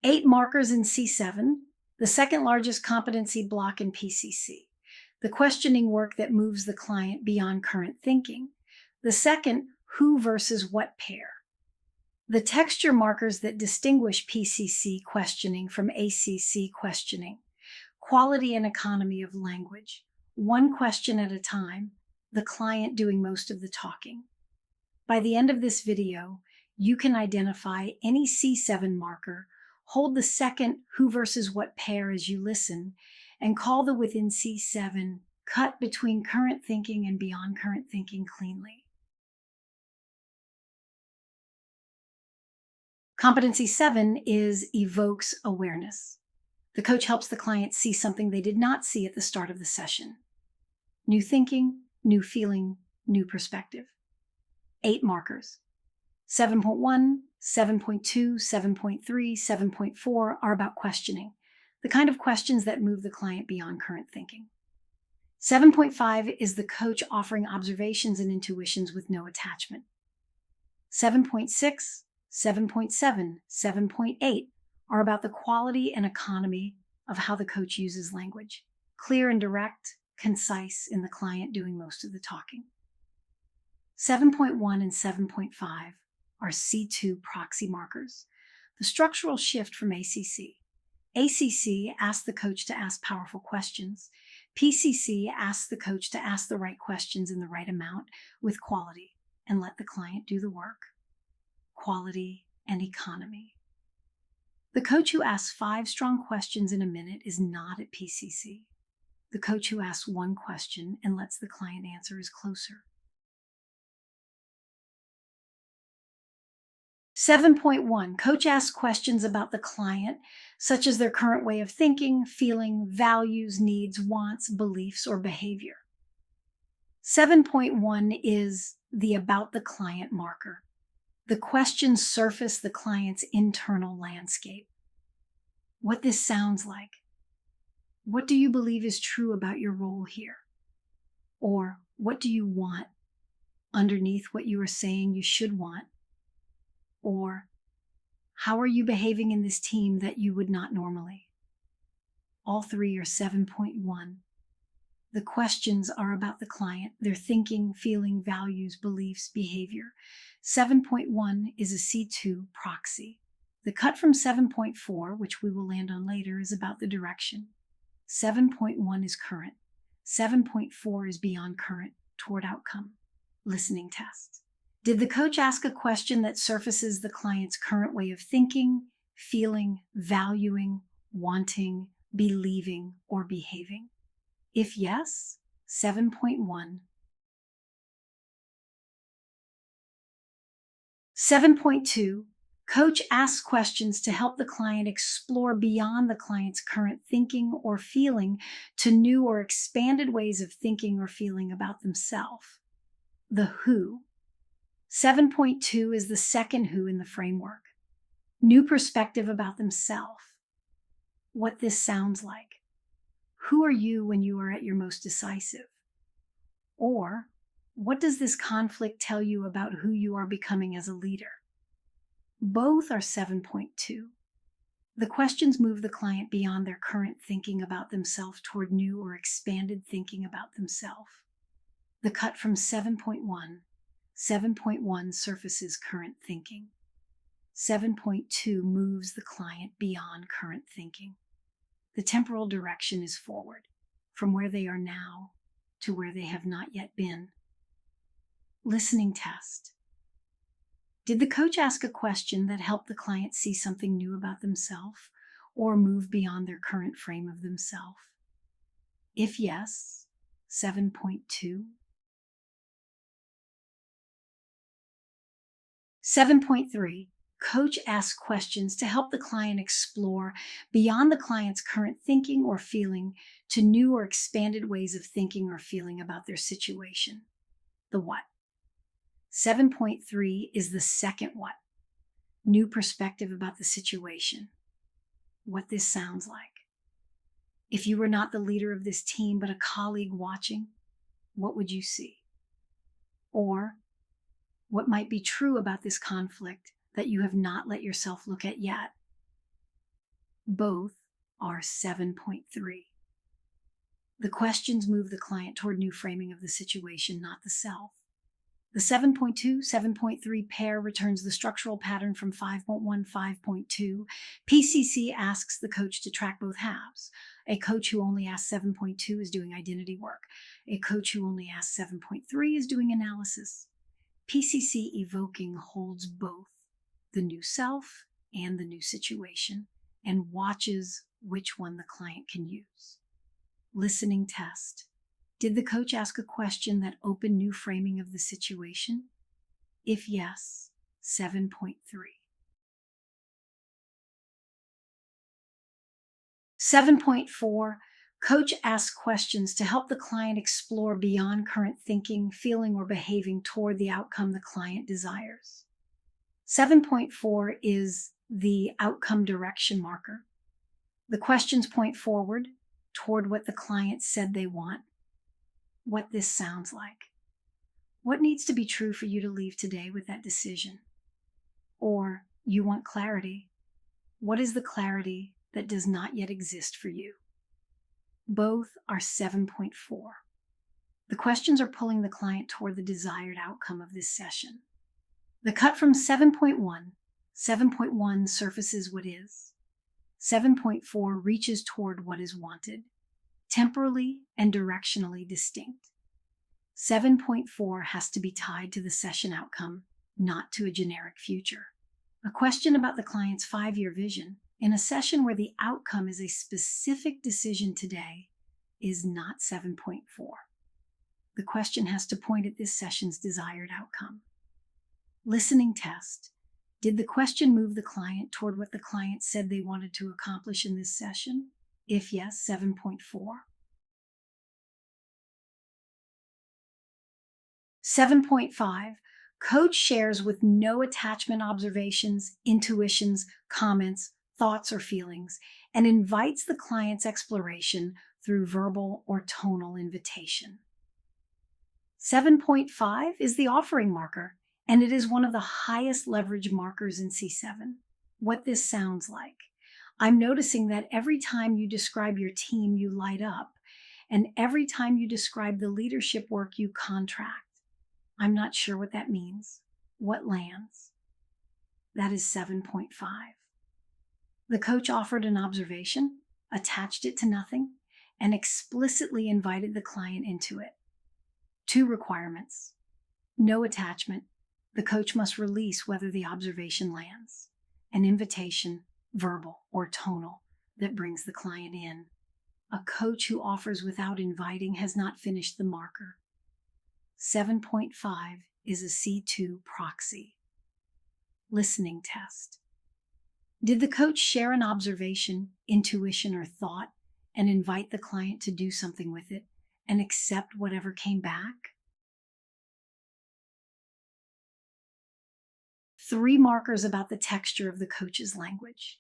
8 markers in C7, the second largest competency block in PCC. The questioning work that moves the client beyond current thinking. The second, who versus what pair. The texture markers that distinguish PCC questioning from ACC questioning. Quality and economy of language. One question at a time, the client doing most of the talking. By the end of this video, you can identify any C7 marker, hold the second who versus what pair as you listen, and call the within C7 cut between current thinking and beyond current thinking cleanly. Competency 7 is evokes awareness. The coach helps the client see something they did not see at the start of the session. New thinking, new feeling, new perspective. 8 markers. 7.1, 7.2, 7.3, 7.4 are about questioning, the kind of questions that move the client beyond current thinking. 7.5 is the coach offering observations and intuitions with no attachment. 7.6, 7.7, 7.8 are about the quality and economy of how the coach uses language, clear and direct, concise in the client doing most of the talking. 7.1 and 7.5 are C2 proxy markers, the structural shift from ACC. ACC asks the coach to ask powerful questions. PCC asks the coach to ask the right questions in the right amount with quality and let the client do the work. Quality and economy. The coach who asks 5 strong questions in a minute is not at PCC. The coach who asks 1 question and lets the client answer is closer. 7.1, coach asks questions about the client, such as their current way of thinking, feeling, values, needs, wants, beliefs, or behavior. 7.1 is the about the client marker. The questions surface the client's internal landscape. What this sounds like. What do you believe is true about your role here? Or what do you want underneath what you are saying you should want? Or how are you behaving in this team that you would not normally? All 3 are 7.1. The questions are about the client, their thinking, feeling, values, beliefs, behavior. 7.1 is a C2 proxy. The cut from 7.4, which we will land on later, is about the direction. 7.1 is current. 7.4 is beyond current, toward outcome. Listening test. Did the coach ask a question that surfaces the client's current way of thinking, feeling, valuing, wanting, believing, or behaving? If yes, 7.1. 7.2, coach asks questions to help the client explore beyond the client's current thinking or feeling to new or expanded ways of thinking or feeling about themselves. The who. 7.2 is the second who in the framework. New perspective about themselves. What this sounds like. Who are you when you are at your most decisive? Or, what does this conflict tell you about who you are becoming as a leader? Both are 7.2. The questions move the client beyond their current thinking about themselves toward new or expanded thinking about themselves. The cut from 7.1. 7.1 surfaces current thinking. 7.2 moves the client beyond current thinking. The temporal direction is forward, from where they are now to where they have not yet been. Listening test. Did the coach ask a question that helped the client see something new about themselves or move beyond their current frame of themselves? If yes, 7.2. 7.3. Coach asks questions to help the client explore beyond the client's current thinking or feeling to new or expanded ways of thinking or feeling about their situation. The what. 7.3 is the second what. New perspective about the situation. What this sounds like. If you were not the leader of this team but a colleague watching, what would you see? Or what might be true about this conflict that you have not let yourself look at yet? Both are 7.3. The questions move the client toward new framing of the situation, not the self. The 7.2, 7.3 pair returns the structural pattern from 5.1, 5.2. PCC asks the coach to track both halves. A coach who only asks 7.2 is doing identity work. A coach who only asks 7.3 is doing analysis. PCC evoking holds both the new self and the new situation and watches which one the client can use. Listening test. Did the coach ask a question that opened new framing of the situation? If yes, 7.3. 7.4. Coach asks questions to help the client explore beyond current thinking, feeling, or behaving toward the outcome the client desires. 7.4 is the outcome direction marker. The questions point forward toward what the client said they want, what this sounds like. What needs to be true for you to leave today with that decision? Or you want clarity. What is the clarity that does not yet exist for you? Both are 7.4. The questions are pulling the client toward the desired outcome of this session. The cut from 7.1, 7.1 surfaces what is. 7.4 reaches toward what is wanted, temporally and directionally distinct. 7.4 has to be tied to the session outcome, not to a generic future. A question about the client's 5-year vision in a session where the outcome is a specific decision today is not 7.4. The question has to point at this session's desired outcome. Listening test. Did the question move the client toward what the client said they wanted to accomplish in this session? If yes, 7.4. 7.5. Coach shares with no attachment observations, intuitions, comments, thoughts, or feelings, and invites the client's exploration through verbal or tonal invitation. 7.5 is the offering marker, and it is one of the highest leverage markers in C7. What this sounds like. I'm noticing that every time you describe your team, you light up, and every time you describe the leadership work, you contract. I'm not sure what that means. What lands? That is 7.5. The coach offered an observation, attached it to nothing, and explicitly invited the client into it. 2 requirements. No attachment. The coach must release whether the observation lands. An invitation, verbal or tonal, that brings the client in. A coach who offers without inviting has not finished the marker. 7.5 is a C2 proxy. Listening test. Did the coach share an observation, intuition, or thought and invite the client to do something with it and accept whatever came back? 3 markers about the texture of the coach's language.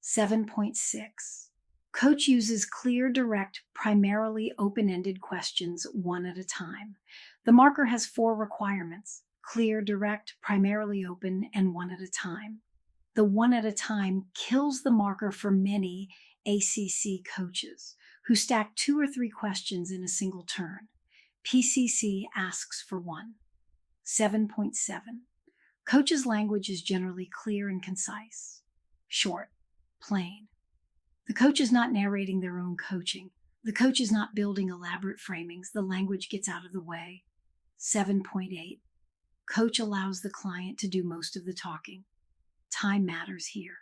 7.6. Coach uses clear, direct, primarily open-ended questions one at a time. The marker has 4 requirements: clear, direct, primarily open, and one at a time. The one at a time kills the marker for many ACC coaches who stack 2 or 3 questions in a single turn. PCC asks for 1. 7.7. Coach's language is generally clear and concise, short, plain. The coach is not narrating their own coaching. The coach is not building elaborate framings. The language gets out of the way. 7.8. Coach allows the client to do most of the talking. Time matters here.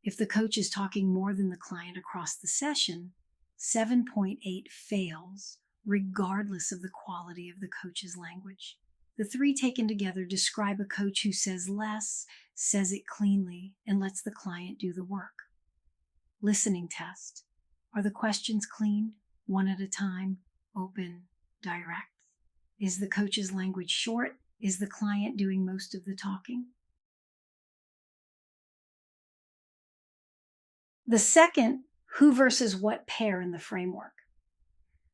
If the coach is talking more than the client across the session, 7.8 fails, regardless of the quality of the coach's language. The 3 taken together describe a coach who says less, says it cleanly, and lets the client do the work. Listening test. Are the questions clean, one at a time, open, direct? Is the coach's language short? Is the client doing most of the talking? The second, who versus what pair in the framework.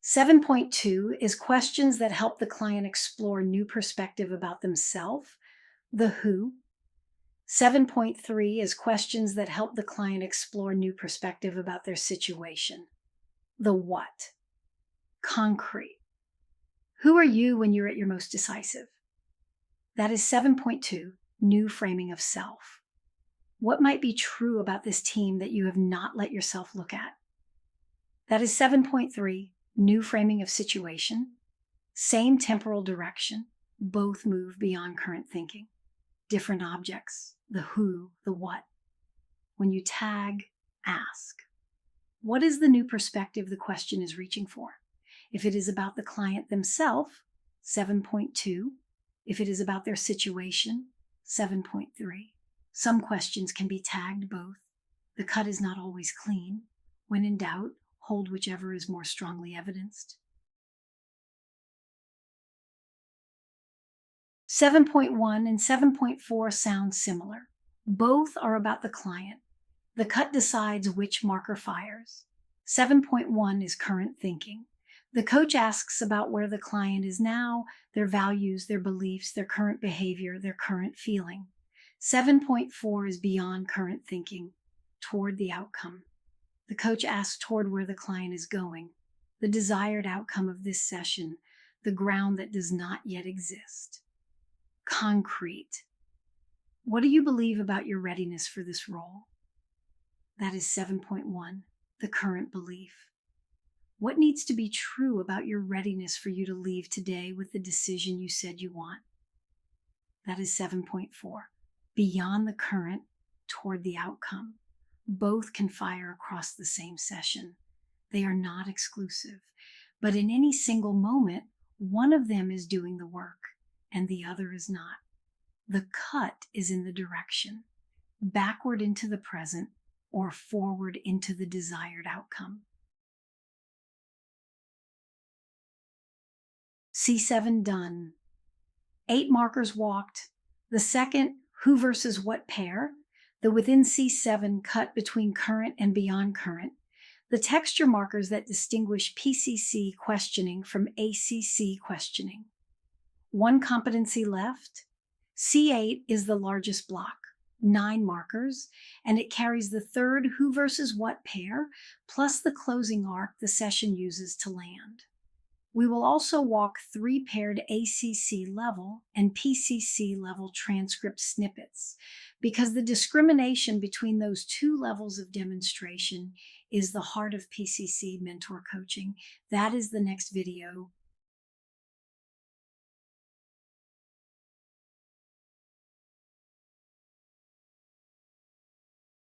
7.2 is questions that help the client explore new perspective about themselves, the who. 7.3 is questions that help the client explore new perspective about their situation. The what? Concrete. Who are you when you're at your most decisive? That is 7.2, new framing of self. What might be true about this team that you have not let yourself look at? That is 7.3, new framing of situation. Same temporal direction, both move beyond current thinking. Different objects, the who, the what. When you tag, ask. What is the new perspective the question is reaching for? If it is about the client themselves, 7.2. If it is about their situation, 7.3. Some questions can be tagged both. The cut is not always clean. When in doubt, hold whichever is more strongly evidenced. 7.1 and 7.4 sound similar. Both are about the client. The cut decides which marker fires. 7.1 is current thinking. The coach asks about where the client is now, their values, their beliefs, their current behavior, their current feeling. 7.4 is beyond current thinking, toward the outcome. The coach asks toward where the client is going, the desired outcome of this session, the ground that does not yet exist. Concrete. What do you believe about your readiness for this role? That is 7.1, the current belief. What needs to be true about your readiness for you to leave today with the decision you said you want? That is 7.4, beyond the current, toward the outcome. Both can fire across the same session. They are not exclusive, but in any single moment, one of them is doing the work and the other is not. The cut is in the direction, backward into the present or forward into the desired outcome. C7 done. 8 markers walked. The second, who versus what pair. The within C7 cut between current and beyond current. The texture markers that distinguish PCC questioning from ACC questioning. 1 competency left. C8 is the largest block, 9 markers, and it carries the third who versus what pair, plus the closing arc the session uses to land. We will also walk 3 paired ACC level and PCC level transcript snippets, because the discrimination between those 2 levels of demonstration is the heart of PCC mentor coaching. That is the next video.